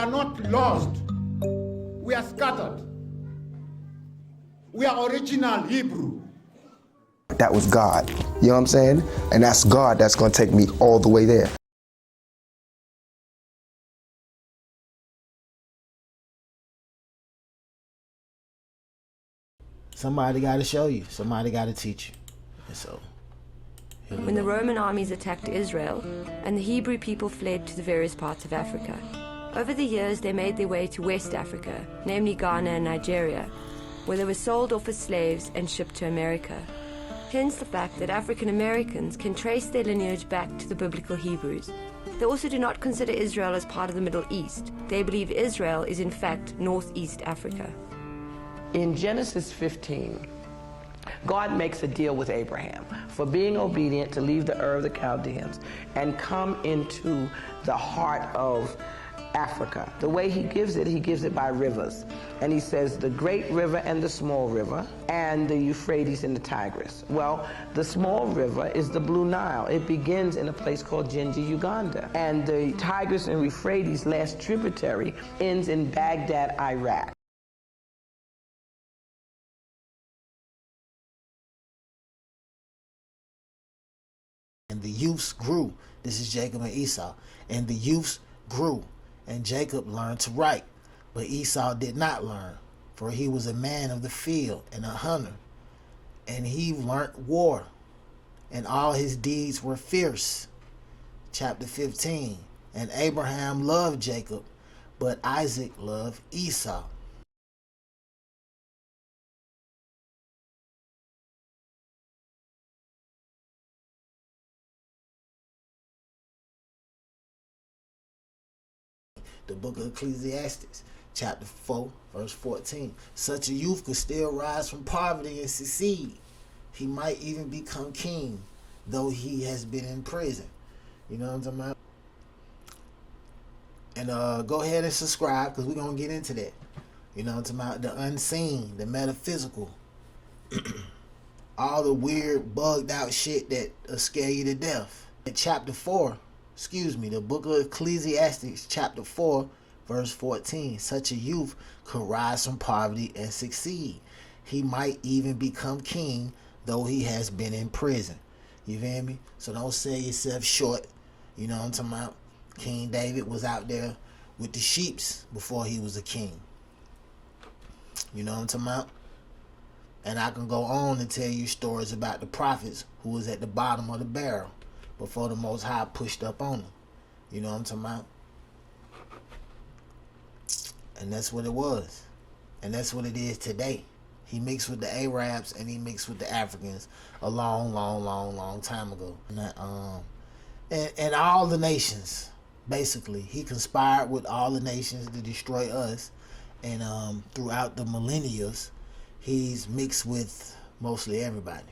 are not lost. We are scattered. We are original Hebrew. That was God. You know what I'm saying? And that's God that's going to take me all the way there. Somebody got to show you. Somebody got to teach you. And so, when the Roman armies attacked Israel and the Hebrew people fled to the various parts of Africa. Over the years, they made their way to West Africa, namely Ghana and Nigeria, where they were sold off as slaves and shipped to America. Hence the fact that African Americans can trace their lineage back to the biblical Hebrews. They also do not consider Israel as part of the Middle East. They believe Israel is in fact Northeast Africa. In Genesis 15, God makes a deal with Abraham for being obedient to leave the Ur of the Chaldeans and come into the heart of Africa. The way he gives it by rivers. And he says the great river and the small river and the Euphrates and the Tigris. Well, the small river is the Blue Nile. It begins in a place called Jinja, Uganda. And the Tigris and Euphrates, last tributary, ends in Baghdad, Iraq. And the youths grew. This is Jacob and Esau. And the youths grew. And Jacob learned to write. But Esau did not learn, for he was a man of the field and a hunter. And he learnt war. And all his deeds were fierce. Chapter 15. And Abraham loved Jacob, but Isaac loved Esau. The book of Ecclesiastes, chapter 4, verse 14. Such a youth could still rise from poverty and succeed. He might even become king, though he has been in prison. You know what I'm talking about? And go ahead and subscribe, because we're going to get into that. You know what I'm talking about? The unseen, the metaphysical. All the weird, bugged out shit that will scare you to death. In chapter 4, the book of Ecclesiastes, chapter 4, verse 14. Such a youth could rise from poverty and succeed. He might even become king, though he has been in prison. You feel me? So don't sell yourself short. You know what I'm talking about? King David was out there with the sheeps before he was a king. You know what I'm talking about? And I can go on and tell you stories about the prophets who was at the bottom of the barrel before the Most High pushed up on them. You know what I'm talking about? And that's what it was. And that's what it is today. He mixed with the Arabs and he mixed with the Africans a long time ago. And all the nations, basically. He conspired with all the nations to destroy us. And throughout the millennia, he's mixed with mostly everybody.